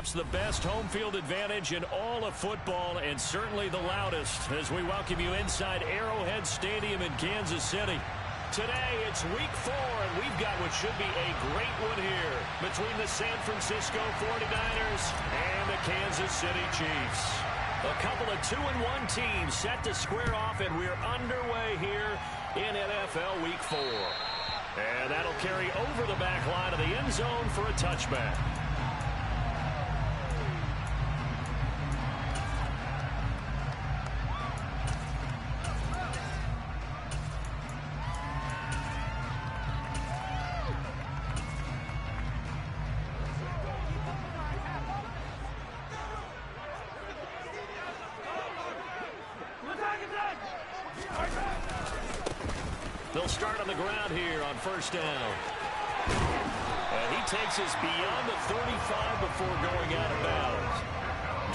perhaps the best home field advantage in all of football, and certainly the loudest, as we welcome you inside Arrowhead Stadium in Kansas City. Today, it's Week 4, and we've got what should be a great one here between the San Francisco 49ers and the Kansas City Chiefs. A couple of 2-1 teams set to square off, and we're underway here in NFL Week 4. And that'll carry over the back line of the end zone for a touchback. They'll start on the ground here on first down. And he takes us beyond the 35 before going out of bounds.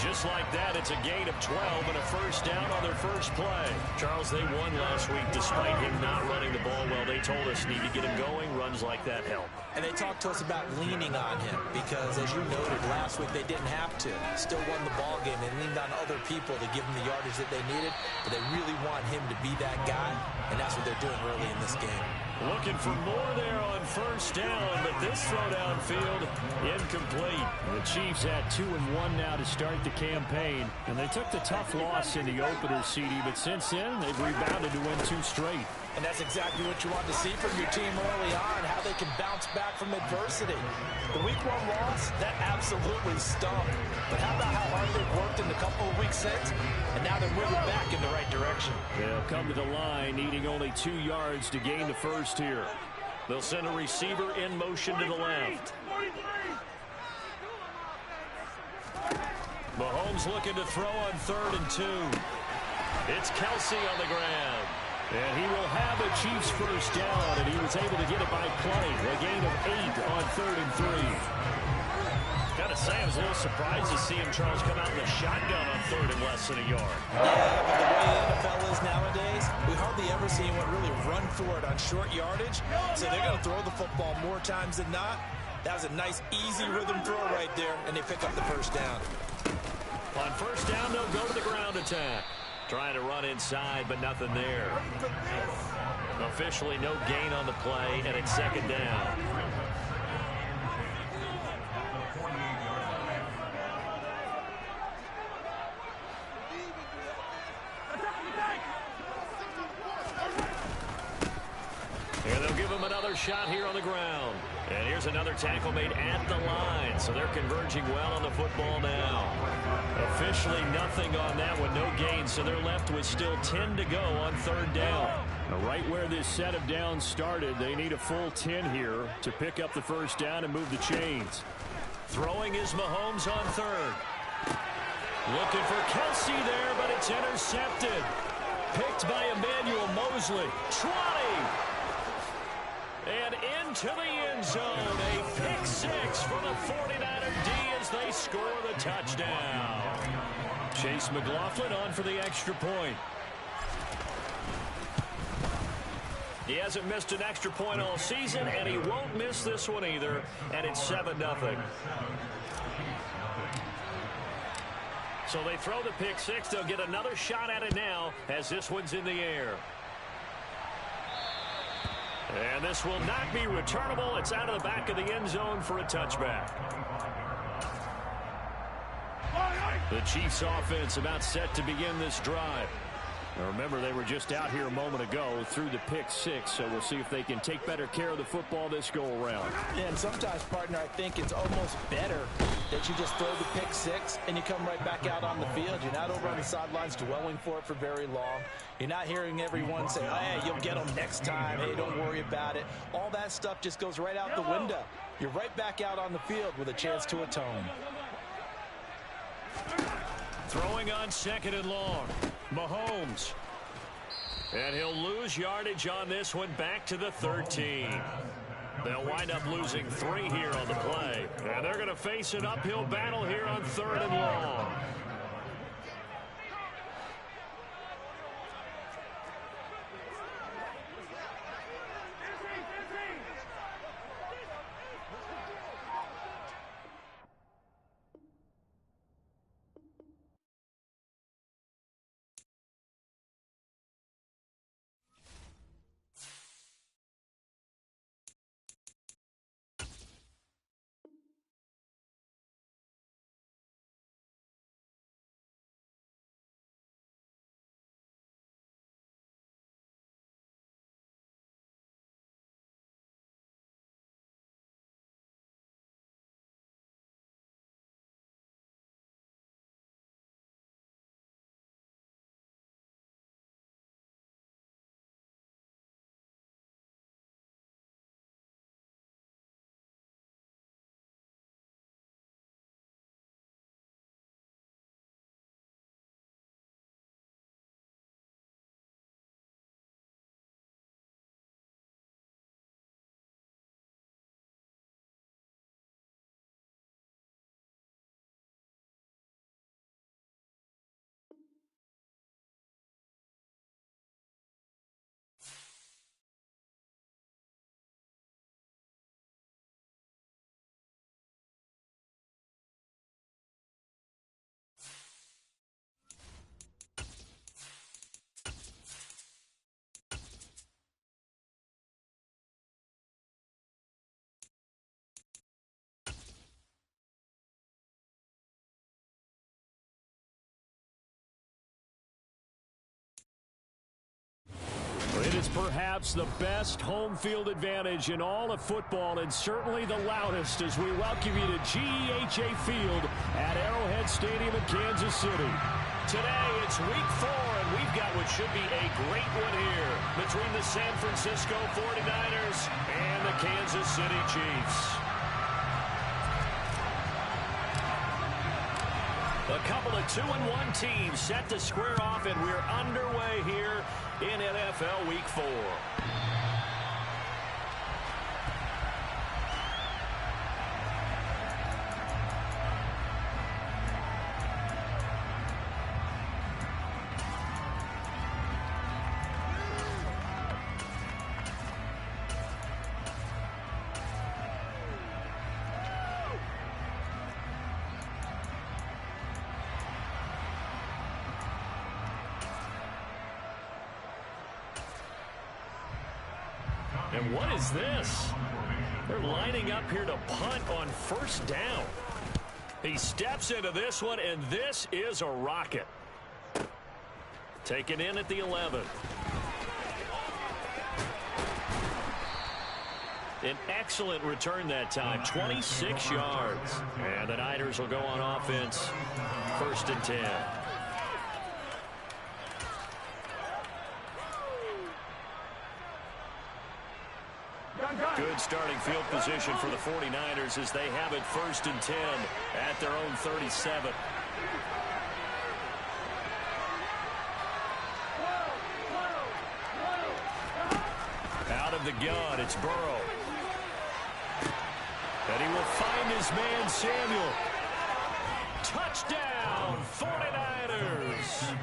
Just like that, it's a gain of 12 and a first down on their first play. Charles, they won last week despite him not running the ball well. They told us need to get him going. Runs like that help. And they talked to us about leaning on him because, as you noted, last week they didn't have to. Still won the ball game. They leaned on other people to give them the yardage that they needed, but they really want him to be that guy, and that's what they're doing early in this game. Looking for more there on first down, but this throw downfield incomplete. The Chiefs had 2-1 now to start the campaign, and they took the tough loss in the opener, CD, but since then they've rebounded to win 2 straight. And that's exactly what you want to see from your team early on, how they can bounce back from adversity. The Week 1 loss, that absolutely stung. But how about how hard they've worked in the couple of weeks since, and now they're moving back in the right direction. They'll come to the line, needing only 2 yards to gain the first here. They'll send a receiver in motion to the left. Mahomes looking to throw on 3rd and 2. It's Kelsey on the ground. And he will have a Chiefs first down, and he was able to get it by play. A gain of 8 on 3rd and 3. Gotta say, I was a little surprised to see him, Charles, come out in the shotgun on 3rd and less than a yard. Yeah, but the way the NFL is nowadays, we hardly ever see anyone really run for it on short yardage. So they're going to throw the football more times than not. That was a nice, easy rhythm throw right there, and they pick up the first down. On first down, they'll go to the ground attack. Trying to run inside, but nothing there. Officially no gain on the play, and it's 2nd down. And they'll give him another shot here on the ground. And here's another tackle made at the line, so they're converging well on the football now. Officially nothing on that one, no gain, so they're left with still 10 to go on 3rd down. Now, right where this set of downs started, they need a full 10 here to pick up the first down and move the chains. Throwing is Mahomes on 3rd. Looking for Kelsey there, but it's intercepted. Picked by Emmanuel Mosley. 20! And into the end zone, a pick 6 for the 49er D as they score the touchdown. Chase McLaughlin on for the extra point. He hasn't missed an extra point all season, and he won't miss this one either, and it's 7-0. So they throw the pick 6. They'll get another shot at it now as this one's in the air. And this will not be returnable. It's out of the back of the end zone for a touchback. The Chiefs offense about set to begin this drive. Now remember, they were just out here a moment ago through the pick 6, so we'll see if they can take better care of the football this go-around. Yeah, and sometimes, partner, I think it's almost better that you just throw the pick 6 and you come right back out on the field. You're not over on the sidelines dwelling for it for very long. You're not hearing everyone say, oh, hey, you'll get them next time. Hey, don't worry about it. All that stuff just goes right out the window. You're right back out on the field with a chance to atone. Throwing on 2nd and long. Mahomes. And he'll lose yardage on this one back to the 13. They'll wind up losing 3 here on the play. And they're going to face an uphill battle here on 3rd and long. perhaps the best home field advantage in all of football, and certainly the loudest, as we welcome you to GEHA Field at Arrowhead Stadium in Kansas City. Today, it's week 4, and we've got what should be a great one here between the San Francisco 49ers and the Kansas City Chiefs. A couple of 2-1 teams set to square off, and we're underway here in NFL Week 4. And what is this? They're lining up here to punt on first down. He steps into this one, and this is a rocket. Taken in at the 11. An excellent return that time, 26 yards. And the Niners will go on offense, 1st and 10. Good starting field position for the 49ers as they have it 1st and 10 at their own 37. Out of the gun, it's Burrow. And he will find his man Samuel. Touchdown, 49ers.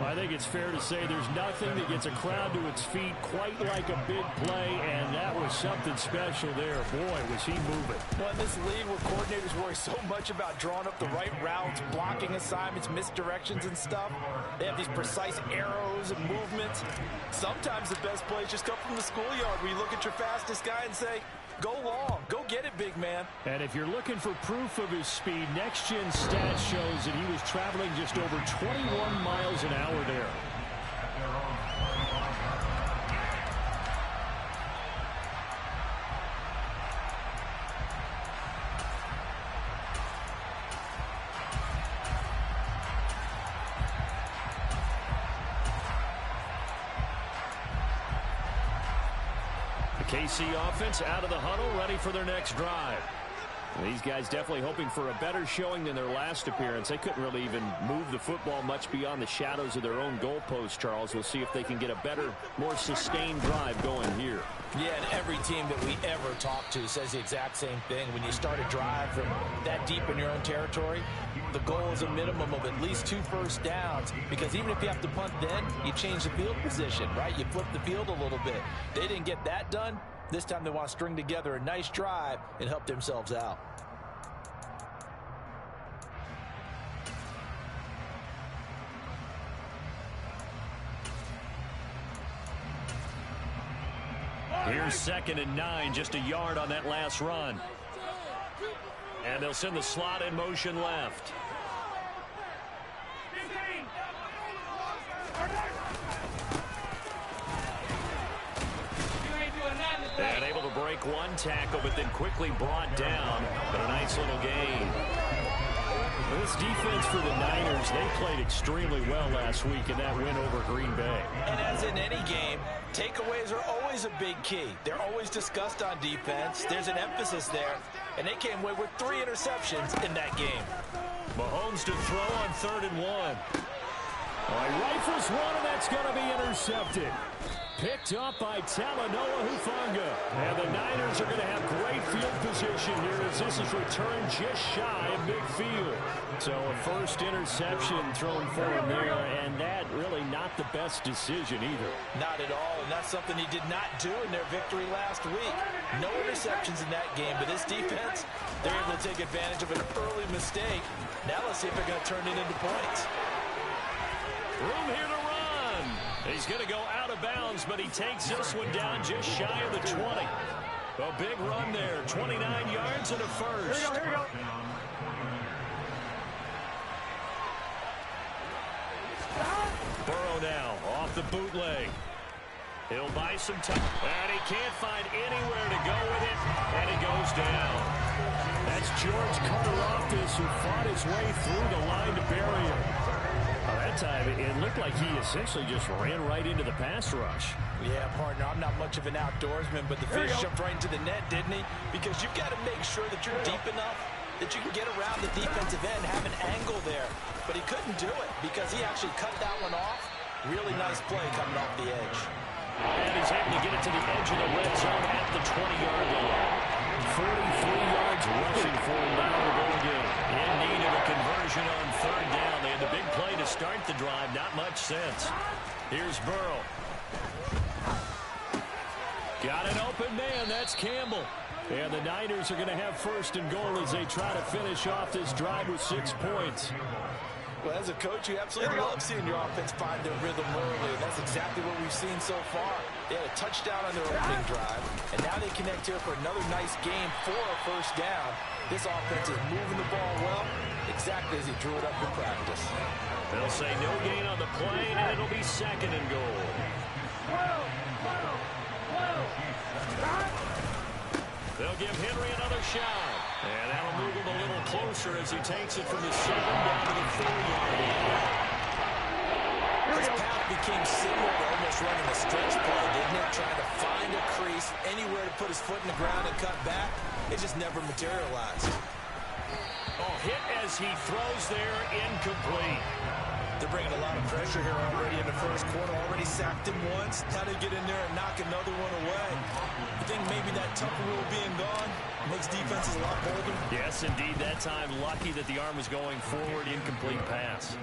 I think it's fair to say there's nothing that gets a crowd to its feet quite like a big play, and that was something special there. Boy, was he moving. Well, in this league where coordinators worry so much about drawing up the right routes, blocking assignments, misdirections and stuff, they have these precise arrows and movements. Sometimes the best plays just come from the schoolyard where you look at your fastest guy and say, go long. Go get it, big man. And if you're looking for proof of his speed, Next Gen Stats shows that he was traveling just over 21 miles an hour there. KC offense out of the huddle, ready for their next drive. These guys definitely hoping for a better showing than their last appearance. They couldn't really even move the football much beyond the shadows of their own goalpost, Charles. We'll see if they can get a better, more sustained drive going here. Yeah, and every team that we ever talk to says the exact same thing. When you start a drive from that deep in your own territory, the goal is a minimum of at least 2 first downs, because even if you have to punt then, you change the field position, right? You flip the field a little bit. They didn't get that done. This time they want to string together a nice drive and help themselves out. Here's 2nd and 9, just a yard on that last run. And they'll send the slot in motion left. And able to break one tackle, but then quickly brought down. But a nice little gain. This defense for the Niners, they played extremely well last week in that win over Green Bay. And as in any game, takeaways are always a big key. They're always discussed on defense. There's an emphasis there. And they came away with 3 interceptions in that game. Mahomes to throw on 3rd and 1. He rifles one, and that's going to be intercepted. Picked up by Talanoa Hufanga. And the Niners are going to have great field position here as this is returned just shy of midfield. So a first interception thrown for him there, and that really not the best decision either. Not at all, and that's something he did not do in their victory last week. No interceptions in that game, but this defense, they're able to take advantage of an early mistake. Now let's see if they're going to turn it into points. Room here to run. He's going to go out of bounds, but he takes this one down just shy of the 20. A big run there, 29 yards and a first. Here we go. Burrow now off the bootleg. He'll buy some time, and he can't find anywhere to go with it, and it goes down. That's George Karlaftis, who fought his way through the line to bury him. That time, it looked like he essentially just ran right into the pass rush. Yeah, partner, I'm not much of an outdoorsman, but the fish jumped right into the net, didn't he? Because you've got to make sure that you're deep enough that you can get around the defensive end, have an angle there. But he couldn't do it because he actually cut that one off. Really nice play coming off the edge. And he's able to get it to the edge of the red zone at the 20-yard line. 43 yards rushing for him now to go again. In need of a conversion on third down. They had the big play to start the drive. Not much sense. Here's Burrow. Got an open man. That's Campbell. And the Niners are going to have first and goal as they try to finish off this drive with 6 points. Well, as a coach, you absolutely love seeing your offense find their rhythm early, and that's exactly what we've seen so far. They had a touchdown on their opening drive, and now they connect here for another nice game for a first down. This offense is moving the ball well, exactly as he drew it up in practice. They'll say no gain on the play, and it'll be second and goal. They'll give Henry another shot. And that'll move him a little closer as he takes it from the 7 down to the 4-yard line. This path became similar to almost running a stretch play, didn't it? Trying to find a crease, anywhere to put his foot in the ground and cut back. It just never materialized. Oh, hit as he throws there, incomplete. They're bringing a lot of pressure here already in the first quarter. Already sacked him once. Now they get in there and knock another one away. I think maybe that Tucker rule being gone makes defenses a lot bolder. Yes, indeed. That time, lucky that the arm was going forward. Incomplete pass.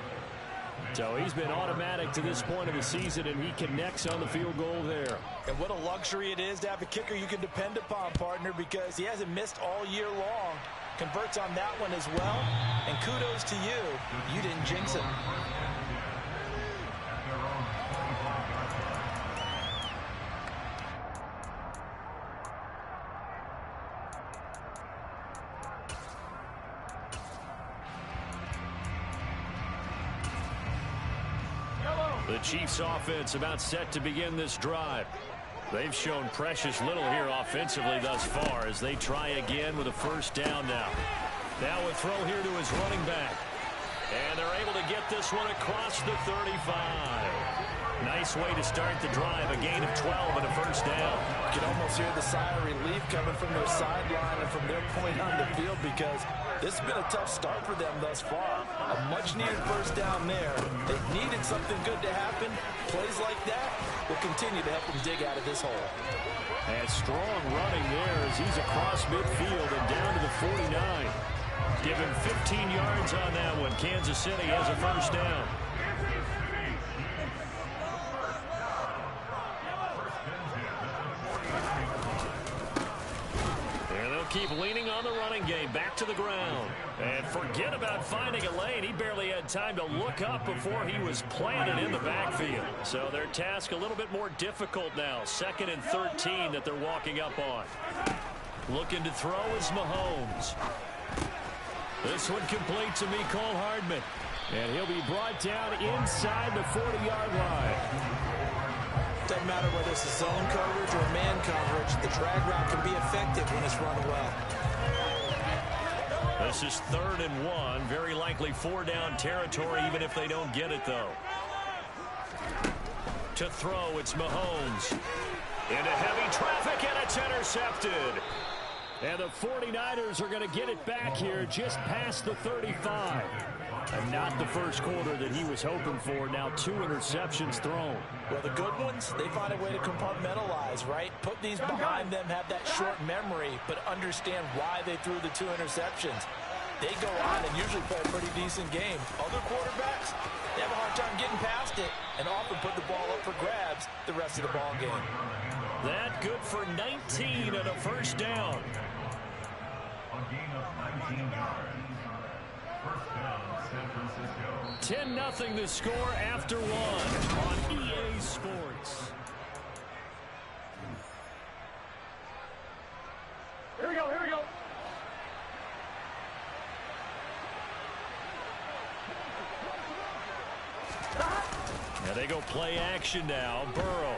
So he's been automatic to this point of the season, and he connects on the field goal there. And what a luxury it is to have a kicker you can depend upon, partner, because he hasn't missed all year long. Converts on that one as well. And kudos to you. You didn't jinx it. The Chiefs offense about set to begin this drive. They've shown precious little here offensively thus far as they try again with a first down now. Now a throw here to his running back. And they're able to get this one across the 35. Nice way to start the drive. A gain of 12 and a first down. You can almost hear the sigh of relief coming from their sideline and from their point on the field because this has been a tough start for them thus far. A much-needed first down there. They needed something good to happen. Plays like that will continue to help them dig out of this hole. And strong running there as he's across midfield and down to the 49. Give him 15 yards on that one. Kansas City has a first down. Keep leaning on the running game. Back to the ground. And forget about finding a lane. He barely had time to look up before he was planted in the backfield. So their task a little bit more difficult now. 2nd and 13 that they're walking up on. Looking to throw is Mahomes. This one complete to Mecole Hardman. And he'll be brought down inside the 40-yard line. Doesn't matter whether it's a zone coverage or man coverage, the drag route can be effective when it's run well. This is 3rd and 1. Very likely 4-down territory, even if they don't get it, though. To throw, it's Mahomes. Into heavy traffic, and it's intercepted. And the 49ers are going to get it back here just past the 35. And not the first quarter that he was hoping for. Now 2 interceptions thrown. Well, the good ones, they find a way to compartmentalize, right? Put these behind them, have that short memory, but understand why they threw the 2 interceptions. They go on and usually play a pretty decent game. Other quarterbacks, they have a hard time getting past it and often put the ball up for grabs the rest of the ball game. That good for 19 and a first down. A gain of 19 yards. First down, San Francisco. 10-0 the score after 1 on EA Sports. Here we go, here we go. And they go play action now. Burrow.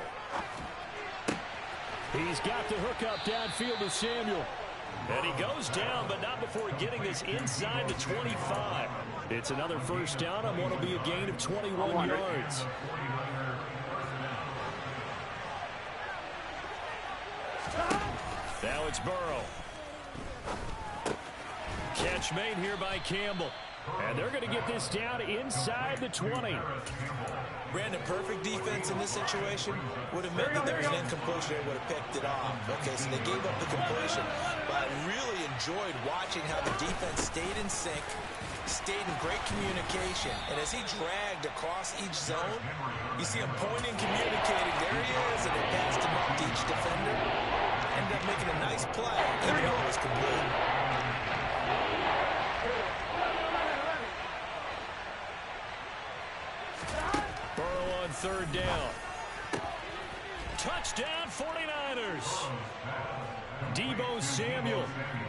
He's got the hook up downfield to Samuel. And he goes down, but not before getting this inside the 25. It's another first down on what will be a gain of 21 yards. Now it's Burrow. Catch made here by Campbell. And they're going to get this down inside the 20. Brandon, perfect defense in this situation would have meant that there was an incompletion. They would have picked it off. Okay, so they gave up the completion. But I really enjoyed watching how the defense stayed in sync, stayed in great communication. And as he dragged across each zone, you see him pointing, communicating. There he is, and they passed him up to each defender. Ended up making a nice play, even though it was complete. Third down. Touchdown 49ers. Deebo Samuel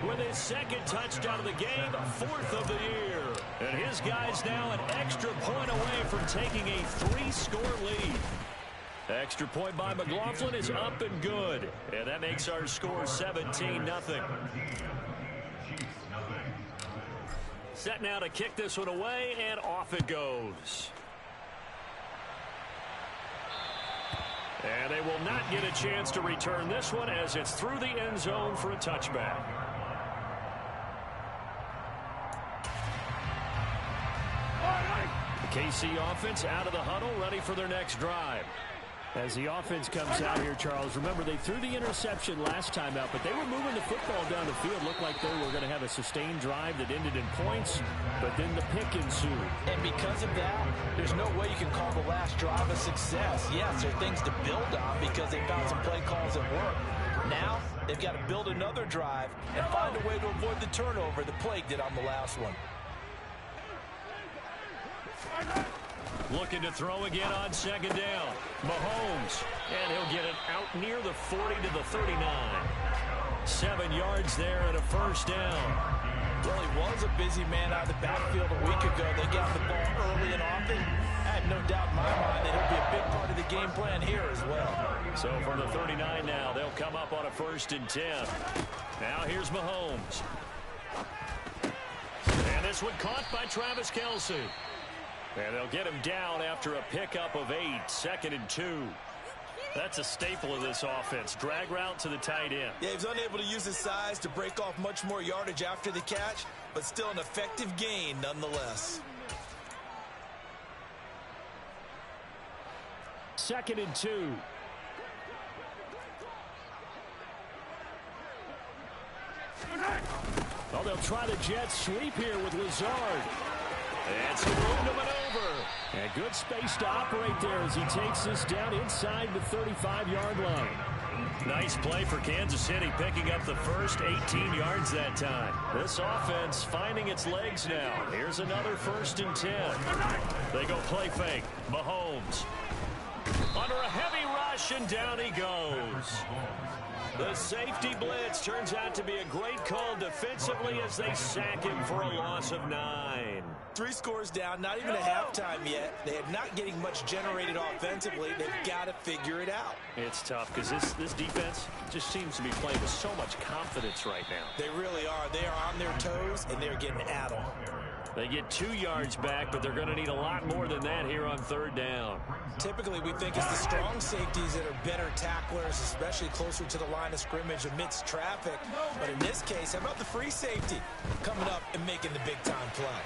with his second touchdown of the game, fourth of the year. And his guys now an extra point away from taking a 3-score lead. Extra point by McLaughlin is up and good. And that makes our score 17-0. Set now to kick this one away, and off it goes. And they will not get a chance to return this one as it's through the end zone for a touchback. The KC offense out of the huddle, ready for their next drive. As the offense comes out here, Charles, remember they threw the interception last time out, but they were moving the football down the field. Looked like they were going to have a sustained drive that ended in points, but then the pick ensued. And because of that, there's no way you can call the last drive a success. Yes, there are things to build on because they found some play calls that work. Now, they've got to build another drive and find a way to avoid the turnover the Plague did on the last one. Looking to throw again on second down. Mahomes, and he'll get it out near the 40 to the 39. 7 yards there and a first down. Well, he was a busy man out of the backfield a week ago. They got the ball early and often. I have no doubt in my mind that he'll be a big part of the game plan here as well. So from the 39 now, they'll come up on a 1st and 10. Now here's Mahomes. And this one caught by Travis Kelce. And they'll get him down after a pickup of 8, 2nd and 2. That's a staple of this offense. Drag route to the tight end. Yeah, he was unable to use his size to break off much more yardage after the catch, but still an effective gain nonetheless. 2nd and 2. Well, they'll try the jet sweep here with Lazard. And some room to maneuver. And good space to operate there as he takes this down inside the 35-yard line. Nice play for Kansas City, picking up the first 18 yards that time. This offense finding its legs now. Here's another 1st and 10. They go play fake. Mahomes. Under a heavy rush, and down he goes. The safety blitz turns out to be a great call defensively as they sack him for a loss of 9. 3 scores down, not even a halftime yet. They are not getting much generated offensively. They've got to figure it out. It's tough because this defense just seems to be playing with so much confidence right now. They really are. They are on their toes, and they're getting at them. They get 2 yards back, but they're going to need a lot more than that here on 3rd down. Typically, we think it's the strong safeties that are better tacklers, especially closer to the line of scrimmage amidst traffic. But in this case, how about the free safety coming up and making the big-time play?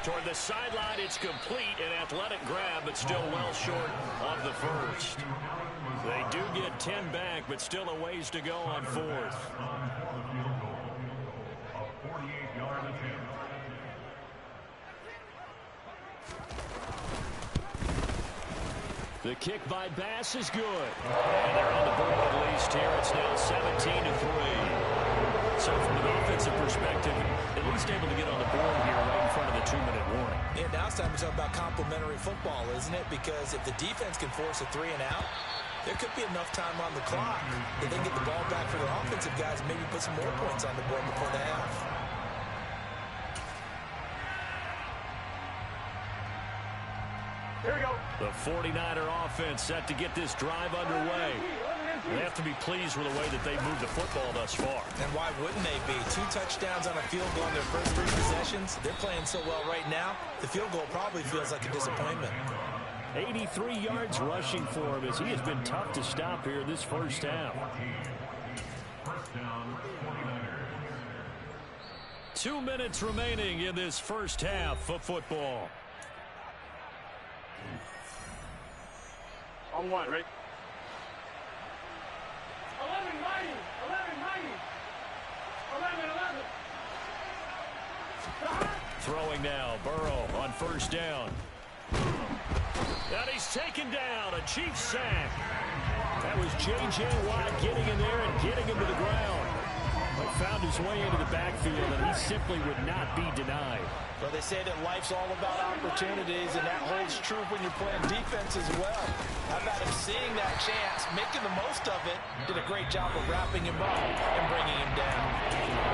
Toward the sideline, it's complete, an athletic grab, but still well short of the first. They do get 10 back, but still a ways to go on 4th. The kick by Bass is good. And they're on the board at least here. It's now 17-3. So from an offensive perspective, at least able to get on the board here right in front of the 2-minute warning. Yeah, now it's time to talk about complementary football, isn't it? Because if the defense can force a 3 and out, there could be enough time on the clock that they can get the ball back for their offensive guys and maybe put some more points on the board before the half. Here we go. The 49er offense set to get this drive underway. They have to be pleased with the way that they've moved the football thus far. And why wouldn't they be? 2 touchdowns on a field goal in their first 3 possessions. They're playing so well right now, the field goal probably feels like a disappointment. 83 yards rushing for him as he has been tough to stop here in this first half. First down, 49ers. 2 minutes remaining in this first half of football. On one, right? 11-90, 11-90, 11-11. Throwing now, Burrow on first down. And he's taken down, a Chiefs sack. That was J.J. Watt getting in there and getting him to the ground. But found his way into the backfield, and he simply would not be denied. Well, they say that life's all about opportunities, and that holds true when you're playing defense as well. How about him seeing that chance, making the most of it, did a great job of wrapping him up and bringing him down.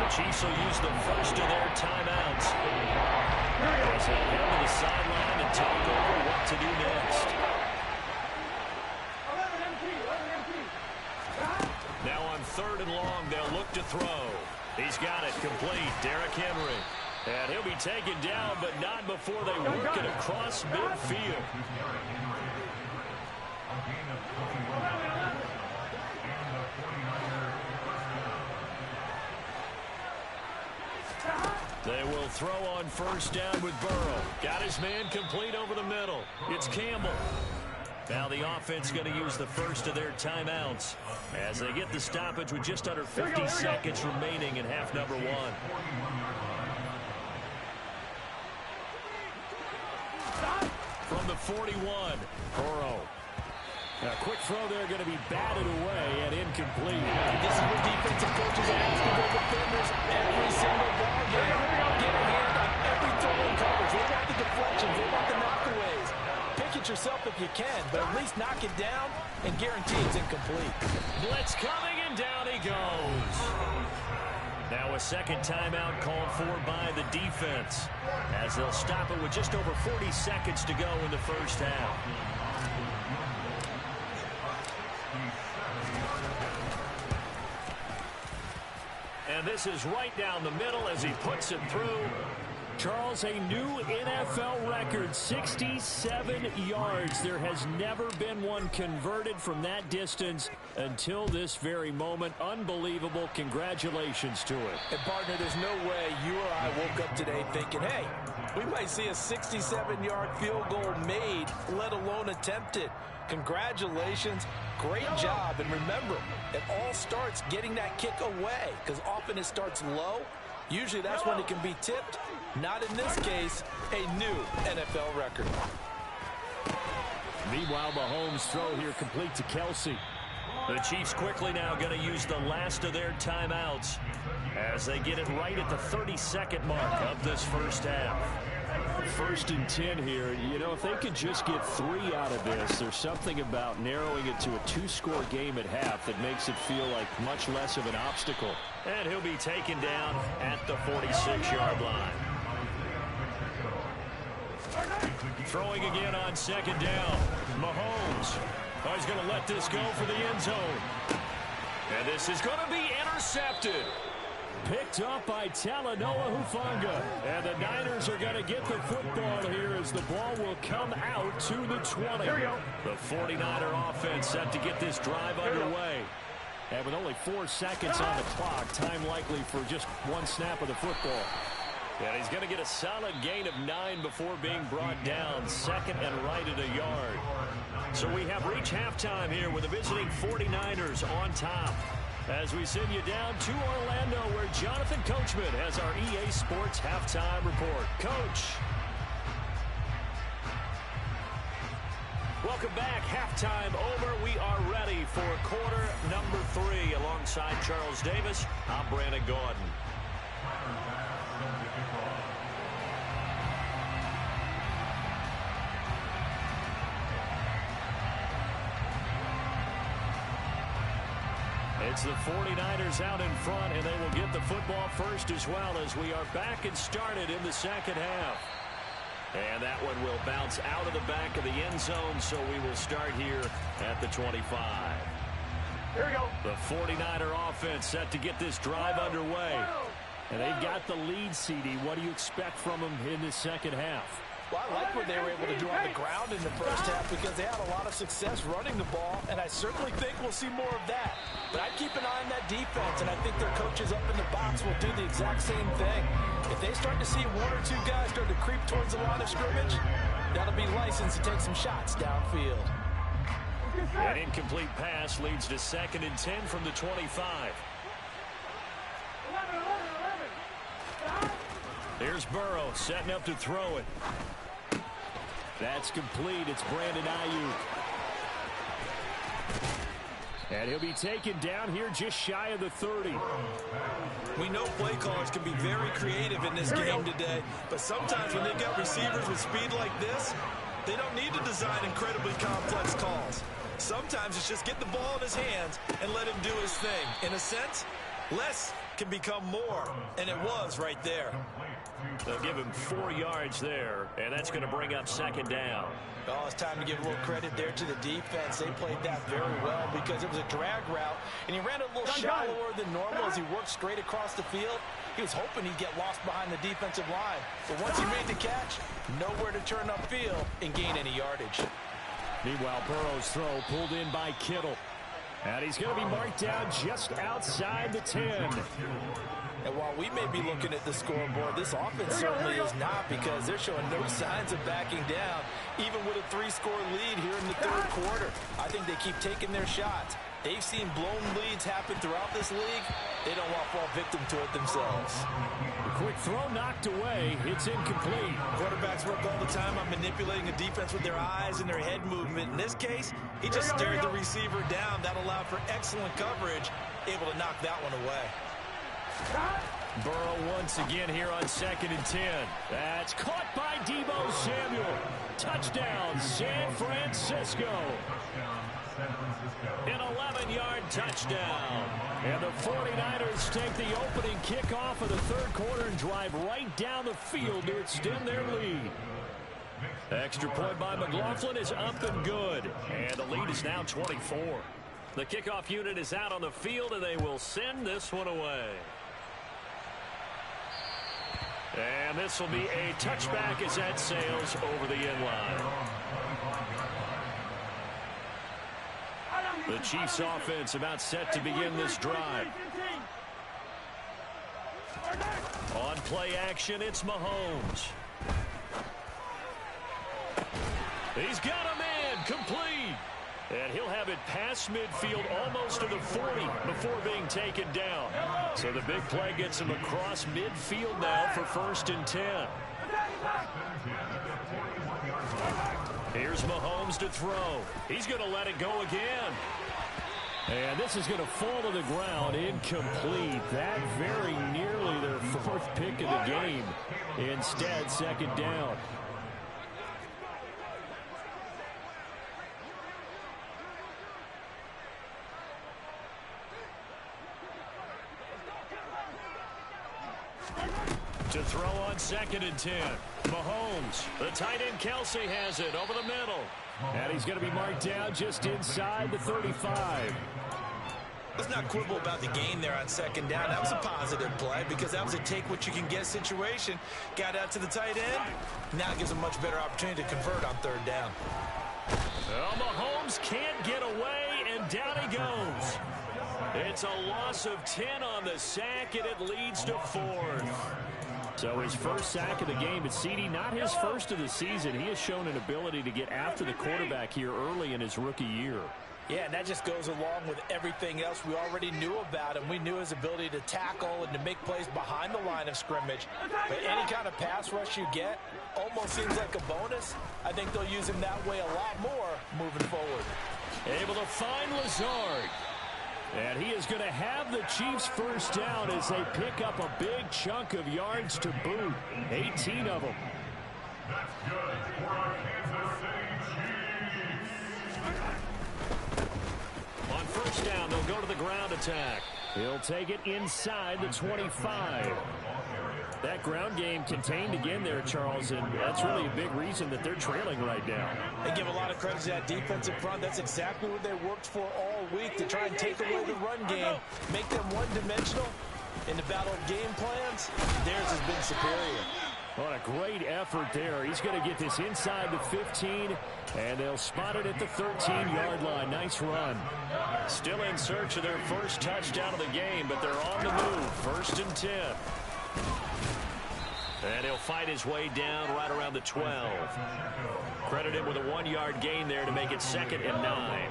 The Chiefs will use the first of their timeouts as they head to the sideline and talk over what to do next. Now on 3rd and long, they'll look to throw. He's got it complete. Derrick Henry. And he'll be taken down, but not before they work it across midfield. They will throw on first down with Burrow. Got his man complete over the middle. It's Campbell. Now the offense going to use the first of their timeouts as they get the stoppage with just under 50 seconds remaining in half number 1. From the 41, Burrow. A quick throw there going to be batted away and incomplete. This is what defensive coaches are asking their defenders every single ball game. Get a hand on every throw in coverage. They want the deflections. They want the knockaways. Pick it yourself if you can, but at least knock it down and guarantee it's incomplete. Blitz coming, and down he goes. Now a second timeout called for by the defense as they'll stop it with just over 40 seconds to go in the first half. And this is right down the middle as he puts it through. Charles, a new NFL record, 67 yards. There has never been one converted from that distance until this very moment. Unbelievable. Congratulations to it. And, partner, there's no way you or I woke up today thinking, hey, we might see a 67-yard field goal made, let alone attempted. Congratulations. Great job. And remember, it all starts getting that kick away because often it starts low. Usually that's when it can be tipped. Not in this case, a new NFL record. Meanwhile, Mahomes' throw here complete to Kelsey. The Chiefs quickly now going to use the last of their timeouts as they get it right at the 30-second mark of this first half. 1st and 10 here. You know, if they could just get 3 out of this, there's something about narrowing it to a 2-score game at half that makes it feel like much less of an obstacle. And he'll be taken down at the 46-yard line. Throwing again on 2nd down. Mahomes. Oh, he's going to let this go for the end zone. And this is going to be intercepted. Picked up by Talanoa Hufanga. And the Niners are going to get the football here as the ball will come out to the 20. The 49er offense set to get this drive underway. And with only 4 seconds on the clock, time likely for just 1 snap of the football. And he's going to get a solid gain of 9 before being brought down. 2nd and right at a yard. So we have reached halftime here with the visiting 49ers on top. As we send you down to Orlando where Jonathan Coachman has our EA Sports halftime report. Coach. Welcome back. Halftime over. We are ready for quarter number 3. Alongside Charles Davis, I'm Brandon Gordon. It's the 49ers out in front, and they will get the football first as well as we are back and started in the second half. And that one will bounce out of the back of the end zone, so we will start here at the 25. Here we go. The 49er offense set to get this drive underway. And they've got the lead, CD. What do you expect from them in the second half? Well, I like what they were able to do on the ground in the first half because they had a lot of success running the ball, and I certainly think we'll see more of that. But I'd keep an eye on that defense, and I think their coaches up in the box will do the exact same thing. If they start to see one or two guys start to creep towards the line of scrimmage, that'll be licensed to take some shots downfield. An incomplete pass leads to 2nd and 10 from the 25. Here's Burrow setting up to throw it. That's complete. It's Brandon Ayuk. And he'll be taken down here just shy of the 30. We know play callers can be very creative in this game today, but sometimes when they got receivers with speed like this, they don't need to design incredibly complex calls. Sometimes it's just get the ball in his hands and let him do his thing. In a sense, less can become more, and it was right there. They'll give him 4 yards there, and that's going to bring up 2nd down. Oh, it's time to give a little credit there to the defense. They played that very well because it was a drag route, and he ran a little shallower than normal as he worked straight across the field. He was hoping he'd get lost behind the defensive line, but once he made the catch, nowhere to turn upfield and gain any yardage. Meanwhile, Burrow's throw pulled in by Kittle. And he's going to be marked down just outside the 10. And while we may be looking at the scoreboard, this offense certainly is not because they're showing no signs of backing down, even with a 3-score lead here in the third quarter. I think they keep taking their shots. They've seen blown leads happen throughout this league. They don't want to fall victim to it themselves. A quick throw knocked away. It's incomplete. Quarterbacks work all the time on manipulating a defense with their eyes and their head movement. In this case, he just stared the receiver down. That allowed for excellent coverage, able to knock that one away. Burrow once again here on 2nd and 10. That's caught by Deebo Samuel. Touchdown, San Francisco. An 11-yard touchdown. And the 49ers take the opening kickoff of the third quarter and drive right down the field to extend their lead. Extra point by McLaughlin is up and good. And the lead is now 24. The kickoff unit is out on the field, and they will send this one away. And this will be a touchback as that sails over the end line. The Chiefs offense about set to begin this drive. On play action, it's Mahomes. He's got a man complete. And he'll have it past midfield almost to the 40 before being taken down. So the big play gets him across midfield now for 1st and 10. Here's Mahomes to throw. He's going to let it go again. And this is going to fall to the ground incomplete. That very nearly their 4th pick of the game. Instead, 2nd down. To throw on 2nd and 10. Mahomes. The tight end Kelsey has it over the middle. And he's going to be marked down just inside the 35. Let's not quibble about the gain there on 2nd down. That was a positive play because that was a take-what-you-can-get situation. Got out to the tight end. Now it gives a much better opportunity to convert on 3rd down. Well, Mahomes can't get away, and down he goes. It's a loss of 10 on the sack, and it leads to 4th. So his first sack of the game, it's CD, not his first of the season. He has shown an ability to get after the quarterback here early in his rookie year. Yeah, and that just goes along with everything else we already knew about him. We knew his ability to tackle and to make plays behind the line of scrimmage. But any kind of pass rush you get almost seems like a bonus. I think they'll use him that way a lot more moving forward. Able to find Lazard. And he is going to have the Chiefs first down as they pick up a big chunk of yards to boot. 18 of them. That's good for our Kansas City Chiefs. On first down, they'll go to the ground attack. He'll take it inside the 25. That ground game contained again there, Charles, and that's really a big reason that they're trailing right now. They give a lot of credit to that defensive front. That's exactly what they worked for all week, to try and take away the run game, make them one-dimensional. In the battle of game plans, theirs has been superior. What a great effort there. He's going to get this inside the 15, and they'll spot it at the 13-yard line. Nice run. Still in search of their first touchdown of the game, but they're on the move. 1st and 10. And he'll fight his way down right around the 12. Credit him with a 1-yard gain there to make it 2nd and 9.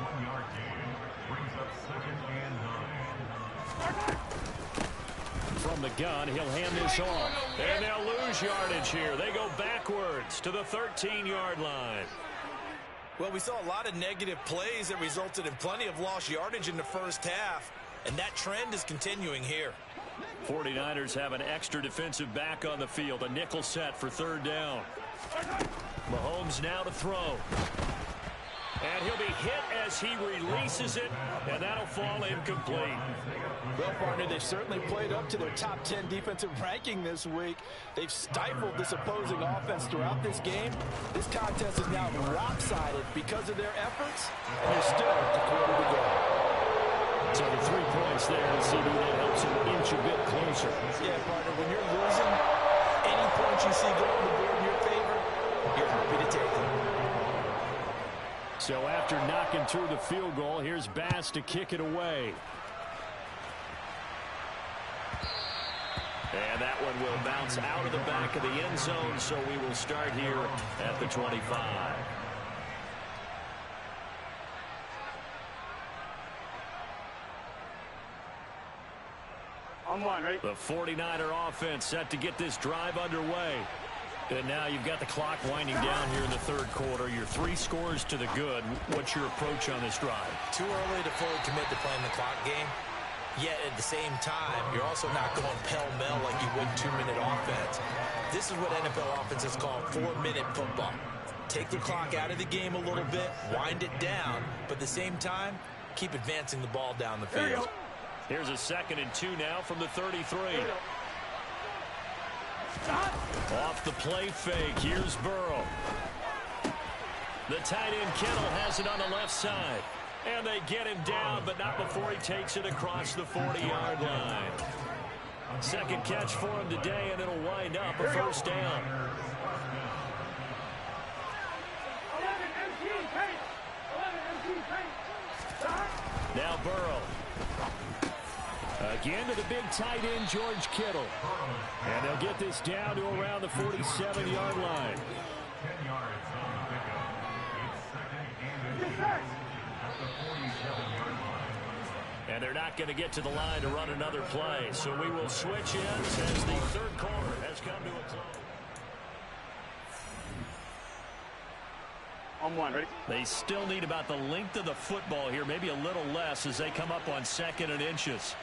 1-yard gain brings up 2nd and 9. From the gun, he'll hand this off. And they'll lose yardage here. They go backwards to the 13-yard line. Well, we saw a lot of negative plays that resulted in plenty of lost yardage in the first half, and that trend is continuing here. 49ers have an extra defensive back on the field. A nickel set for 3rd down. Mahomes now to throw. And he'll be hit as he releases it, and that'll fall incomplete. Well, partner, they've certainly played up to their top 10 defensive ranking this week. They've stifled this opposing offense throughout this game. This contest is now lopsided because of their efforts, and there's still a quarter to go. So the 3 points there, and CD, that helps him inch a bit closer. Yeah, partner, when you're losing, any points you see go on the board in your favor, you're happy to take them. So after knocking through the field goal, here's Bass to kick it away. And that one will bounce out of the back of the end zone, so we will start here at the 25. On one, right? The 49er offense set to get this drive underway. And now you've got the clock winding down here in the 3rd quarter. You're 3 scores to the good. What's your approach on this drive? Too early to fully commit to playing the clock game. Yet at the same time, you're also not going pell-mell like you would 2-minute offense. This is what NFL offenses call 4-minute football. Take the clock out of the game a little bit, wind it down, but at the same time, keep advancing the ball down the field. Here's a 2nd and 2 now from the 33. Off the play fake, here's Burrow. The tight end Kittle has it on the left side. And they get him down, but not before he takes it across the 40-yard line. 2nd catch for him today, and it'll wind up a 1st down. Now Burrow. Again to the big tight end, George Kittle. And they'll get this down to around the 47-yard line. 10 yards on the pickup. It's 2nd and 6 at the 47-yard line. And they're not going to get to the line to run another play. So we will switch ends as the 3rd quarter has come to a close. On one, ready? They still need about the length of the football here, maybe a little less as they come up on 2nd and inches.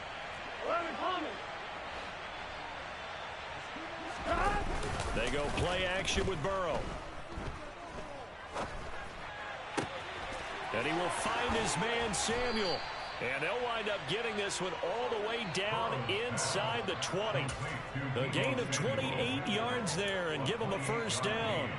They go play action with Burrow. And he will find his man Samuel. And they'll wind up getting this one all the way down inside the 20. A gain of 28 yards there and give them a 1st down.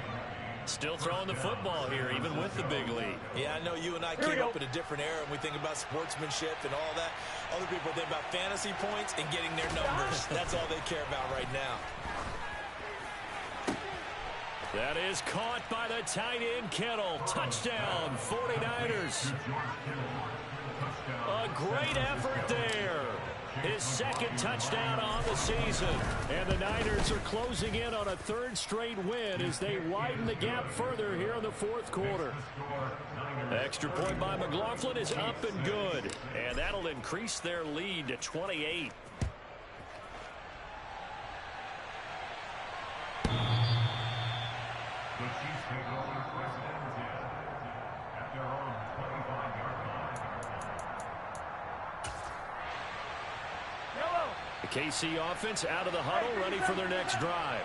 Still throwing the football here, even with the big lead. Yeah, I know you and I came up in a different era, and we think about sportsmanship and all that. Other people think about fantasy points and getting their numbers. That's all they care about right now. That is caught by the tight end Kittle. Touchdown, 49ers. A great effort there. His 2nd touchdown on the season. And the Niners are closing in on a 3rd straight win as they widen the gap further here in the 4th quarter. Extra point by McLaughlin is up and good. And that'll increase their lead to 28. The Chiefs take over 1st and 10 at their own 25-yard line. The KC offense out of the huddle, ready for their next drive.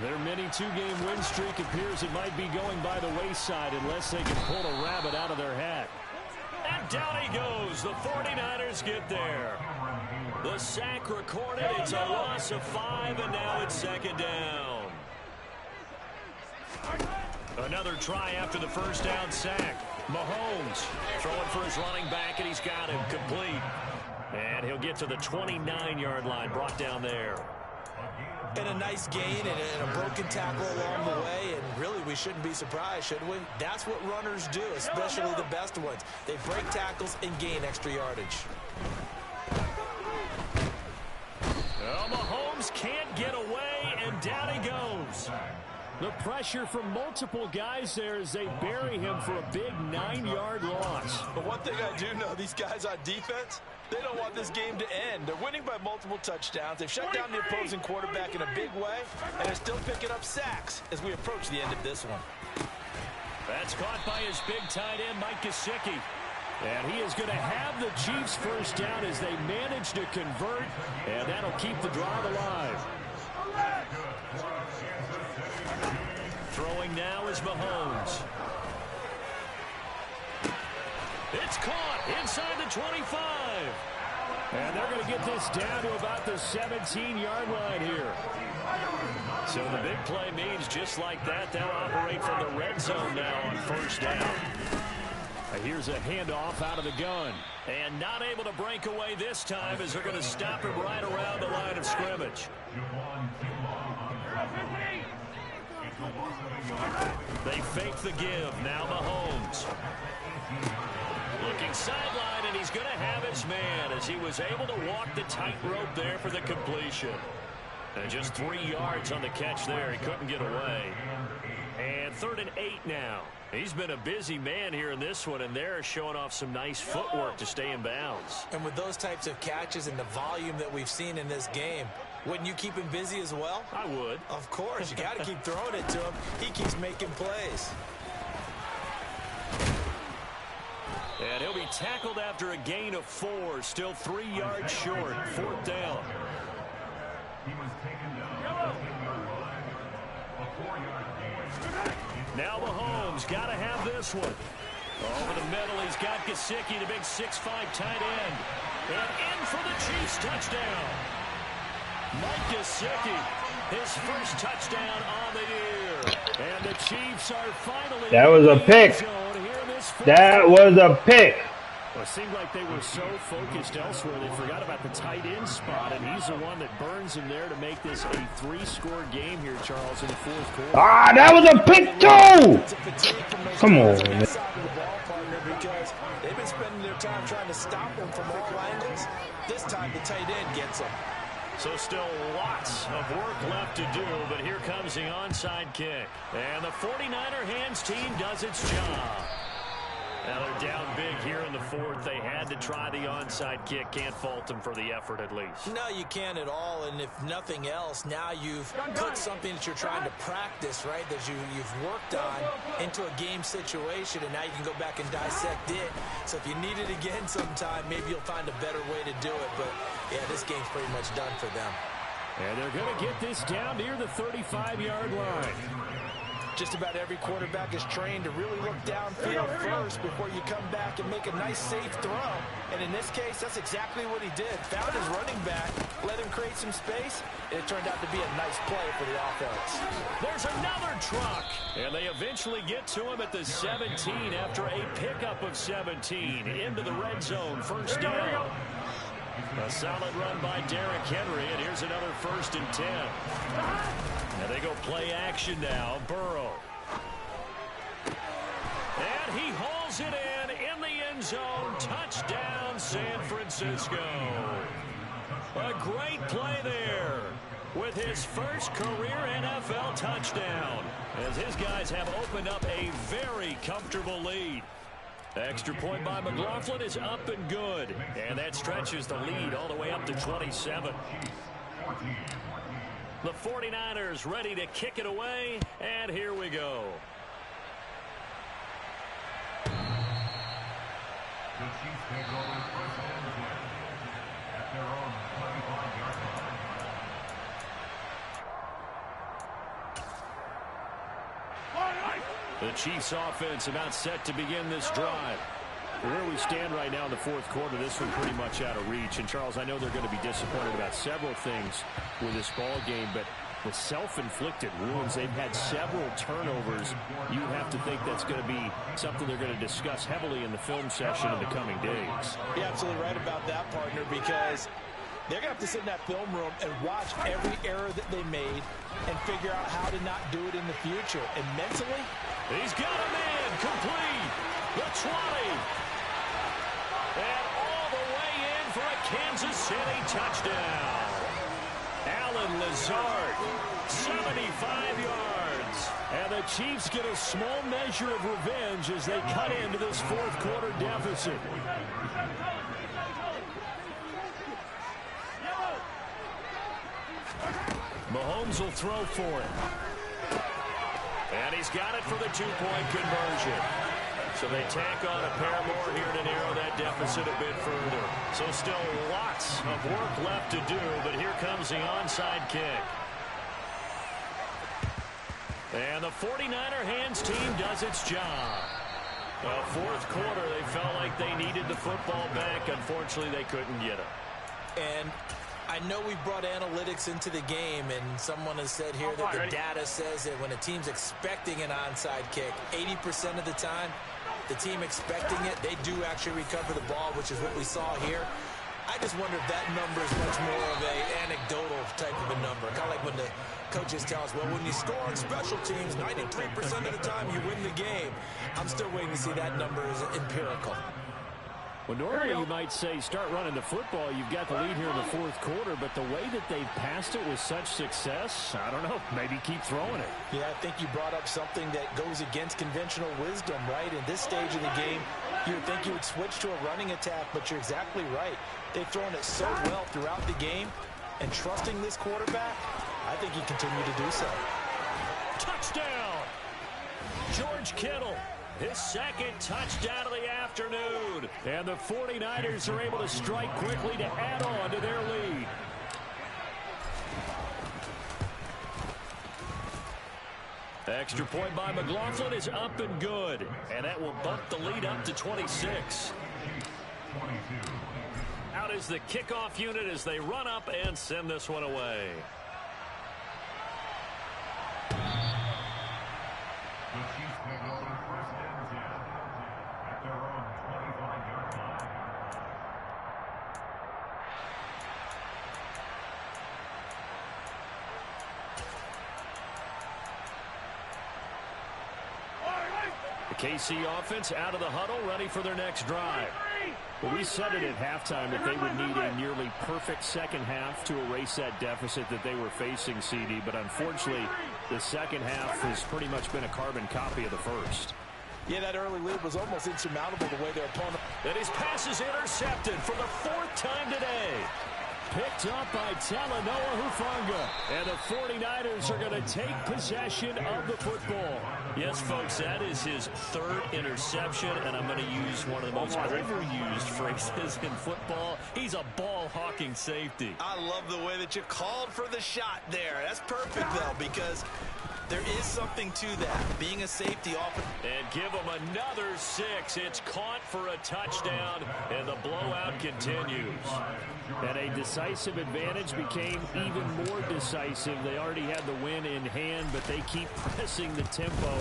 Their mini 2-game win streak appears it might be going by the wayside unless they can pull a rabbit out of their hat. And down he goes. The 49ers get there. The sack recorded. It's a loss of 5, and now it's second down. Another try after the first down sack. Mahomes throwing for his running back, and he's got him complete. And he'll get to the 29-yard line, brought down there. And a nice gain and a broken tackle along the way, and really we shouldn't be surprised, should we? That's what runners do, especially the best ones. They break tackles and gain extra yardage. Well, Mahomes can't get away, and down he goes. The pressure from multiple guys there as they bury him for a big 9-yard loss. But one thing I do know, these guys on defense, they don't want this game to end. They're winning by multiple touchdowns. They've shut down the opposing quarterback in a big way, and they're still picking up sacks as we approach the end of this one. That's caught by his big tight end, Mike Gesicki. And he is going to have the Chiefs first down as they manage to convert, and that'll keep the drive alive. Throwing now is Mahomes. It's caught inside the 25. And they're going to get this down to about the 17-yard line here. So the big play means just like that, they'll operate from the red zone now on first down. Here's a handoff out of the gun. And not able to break away this time as they're going to stop him right around the line of scrimmage. They fake the give. Now Mahomes. Looking sideline, and he's going to have his man as he was able to walk the tightrope there for the completion. And just 3 yards on the catch there. He couldn't get away. And 3rd and 8 now. He's been a busy man here in this one, and they're showing off some nice footwork to stay in bounds. And with those types of catches and the volume that we've seen in this game, wouldn't you keep him busy as well? I would. Of course. You got to keep throwing it to him. He keeps making plays. And he'll be tackled after a gain of 4. Still 3 yards short. 4th down. He was taken down. A 4-yard gain. Now Mahomes got to have this one. Over the middle, he's got Gesicki, the big 6'5" tight end. And in for the Chiefs touchdown. Mike Gesicki, his first touchdown on the year. And the Chiefs are finally... That was a pick. That was a pick. Well, it seemed like they were so focused elsewhere they forgot about the tight end spot, and he's the one that burns him there to make this a 3-score game here, Charles, in the 4th quarter. Ah, that was a pick too! Come on, man. Because they've been spending their time trying to stop him from all angles. This time the tight end gets him. So still lots of work left to do, but here comes the onside kick. And the 49er hands team does its job. Now they're down big here in the 4th. They had to try the onside kick. Can't fault them for the effort at least. No, you can't at all. And if nothing else, now you've put something that you're trying to practice, right, that you've worked on into a game situation, and now you can go back and dissect it. So if you need it again sometime, maybe you'll find a better way to do it. But, yeah, this game's pretty much done for them. And they're going to get this down near the 35-yard line. Just about every quarterback is trained to really look downfield first before you come back and make a nice, safe throw. And in this case, that's exactly what he did. Found his running back, let him create some space, and it turned out to be a nice play for the offense. There's another truck, and they eventually get to him at the 17 after a pickup of 17 into the red zone. First down. A solid run by Derrick Henry, and here's another 1st and 10. And they go play action now. Burrow. And he hauls it in the end zone. Touchdown, San Francisco. A great play there with his first career NFL touchdown, as his guys have opened up a very comfortable lead. Extra point by McLaughlin is up and good. And that stretches the lead all the way up to 27. The 49ers ready to kick it away, and here we go. The Chiefs take over first and 10 at their own 25-yard line. The Chiefs offense about set to begin this drive. Where we stand right now in the fourth quarter, this one pretty much out of reach. And, Charles, I know they're going to be disappointed about several things with this ball game, but the self-inflicted wounds, they've had several turnovers. You have to think that's going to be something they're going to discuss heavily in the film session in the coming days. You're absolutely right about that, partner, because they're going to have to sit in that film room and watch every error that they made and figure out how to not do it in the future. And mentally, he's got a man complete. The 20. And all the way in for a Kansas City touchdown. Alan Lazard, 75 yards. And the Chiefs get a small measure of revenge as they cut into this fourth quarter deficit. Mahomes will throw for it. And he's got it for the two-point conversion. So they tack on a pair more here to narrow that deficit a bit further. So still lots of work left to do, but here comes the onside kick. And the 49er hands team does its job. Fourth quarter, they felt like they needed the football back. Unfortunately, they couldn't get it. And I know we brought analytics into the game, and someone has said here that the data says that when a team's expecting an onside kick, 80% of the time, the team expecting it, they do actually recover the ball, which is what we saw here. I just wonder if that number is much more of an anecdotal type of a number. Kind of like when the coaches tell us, well, when you score on special teams, 93% of the time you win the game. I'm still waiting to see that number is empirical. Well, normally you might say start running the football. You've got the lead here in the fourth quarter, but the way that they've passed it with such success, I don't know, maybe keep throwing it. Yeah, I think you brought up something that goes against conventional wisdom, right? In this stage of the game, you would think you would switch to a running attack, but you're exactly right. They've thrown it so well throughout the game, and trusting this quarterback, I think he continued to do so. Touchdown! George Kittle. His second touchdown of the afternoon. And the 49ers are able to strike quickly to add on to their lead. Extra point by McLaughlin is up and good. And that will bump the lead up to 26. Out is the kickoff unit as they run up and send this one away. The KC offense out of the huddle, ready for their next drive. Well, we said it at halftime that they would need a nearly perfect second half to erase that deficit that they were facing, CD. But unfortunately, the second half has pretty much been a carbon copy of the first. Yeah, that early lead was almost insurmountable the way their opponent. And his pass is intercepted for the fourth time today. Picked up by Talanoa Hufanga. And the 49ers are going to take possession of the football. Yes, folks, that is his third interception, and I'm going to use one of the most overused phrases in football. He's a ball-hawking safety. I love the way that you called for the shot there. That's perfect, though, because there is something to that, being a safety often. And give him another 6. It's caught for a touchdown, and the blowout continues. And a decisive advantage became even more decisive. They already had the win in hand, but they keep pressing the tempo,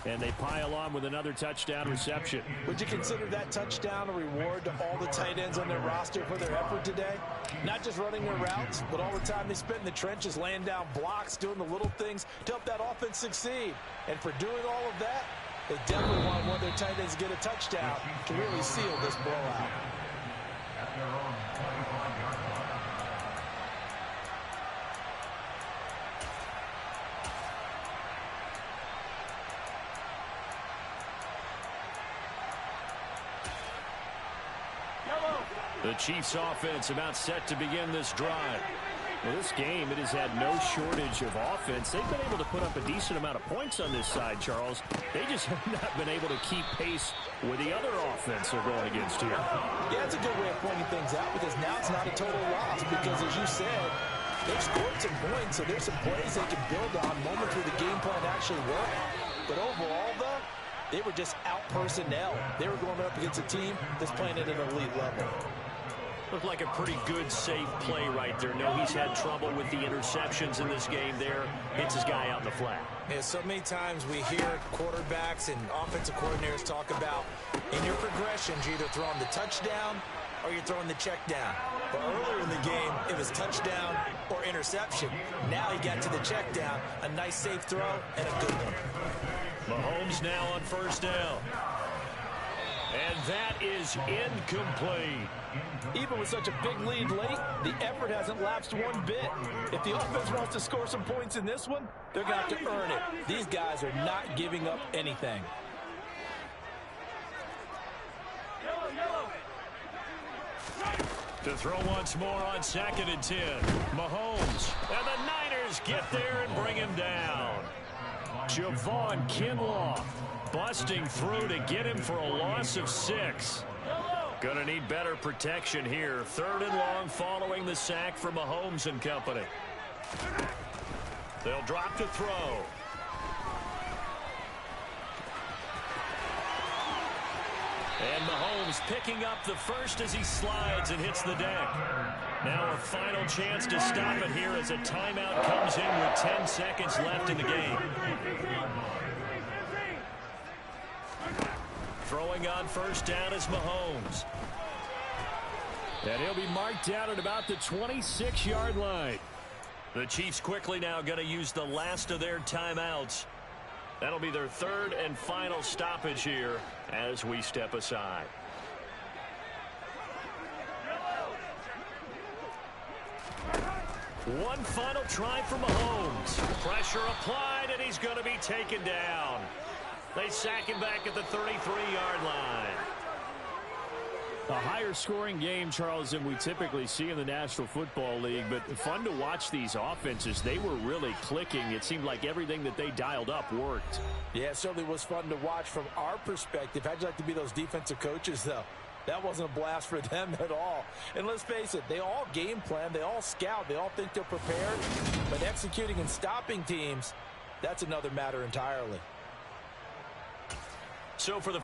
and they pile on with another touchdown reception. Would you consider that touchdown a reward to all the tight ends on their roster for their effort today? Not just running their routes, but all the time they spent in the trenches, laying down blocks, doing the little things to help that offense succeed. And for doing all of that, they definitely want one of their tight ends to get a touchdown to really seal this blowout. At their own 25-yard line. The Chiefs offense about set to begin this drive. Well, this game, it has had no shortage of offense. They've been able to put up a decent amount of points on this side, Charles. They just have not been able to keep pace with the other offense they're going against here. Yeah, it's a good way of pointing things out because now it's not a total loss because, as you said, they've scored some points, so there's some plays they can build on, moments where the game plan actually worked. But overall, though, They were just out personnel. They were going up against a team that's playing at an elite level. Looked like a pretty good, safe play right there. No, he's had trouble with the interceptions in this game there. Hits his guy out in the flat. Yeah, so many times we hear quarterbacks and offensive coordinators talk about in your progressions, you're either throwing the touchdown or you're throwing the check down. But earlier in the game, it was touchdown or interception. Now he got to the check down, a nice safe throw, and a good one. Mahomes now on first down. And that is incomplete. Even with such a big lead late, the effort hasn't lapsed one bit. If the offense wants to score some points in this one, they're going to have to earn it. These guys are not giving up anything. To throw once more on 2nd and 10. Mahomes. And the Niners get there and bring him down. Javon Kinlaw busting through to get him for a loss of 6. Gonna need better protection here. 3rd and long following the sack from Mahomes and company. They'll drop to throw. And Mahomes picking up the first as he slides and hits the deck. Now a final chance to stop it here as a timeout comes in with 10 seconds left in the game. Throwing on first down is Mahomes. And he'll be marked down at about the 26-yard line. The Chiefs quickly now going to use the last of their timeouts. That'll be their 3rd and final stoppage here as we step aside. One final try for Mahomes. Pressure applied, and he's going to be taken down. They sack him back at the 33-yard line. A higher scoring game, Charles, than we typically see in the National Football League, but fun to watch these offenses. They were really clicking. It seemed like everything that they dialed up worked. Yeah, it certainly was fun to watch from our perspective. How'd you like to be those defensive coaches, though? That wasn't a blast for them at all. And let's face it, they all game plan, they all scout, they all think they're prepared. But executing and stopping teams, that's another matter entirely. So for the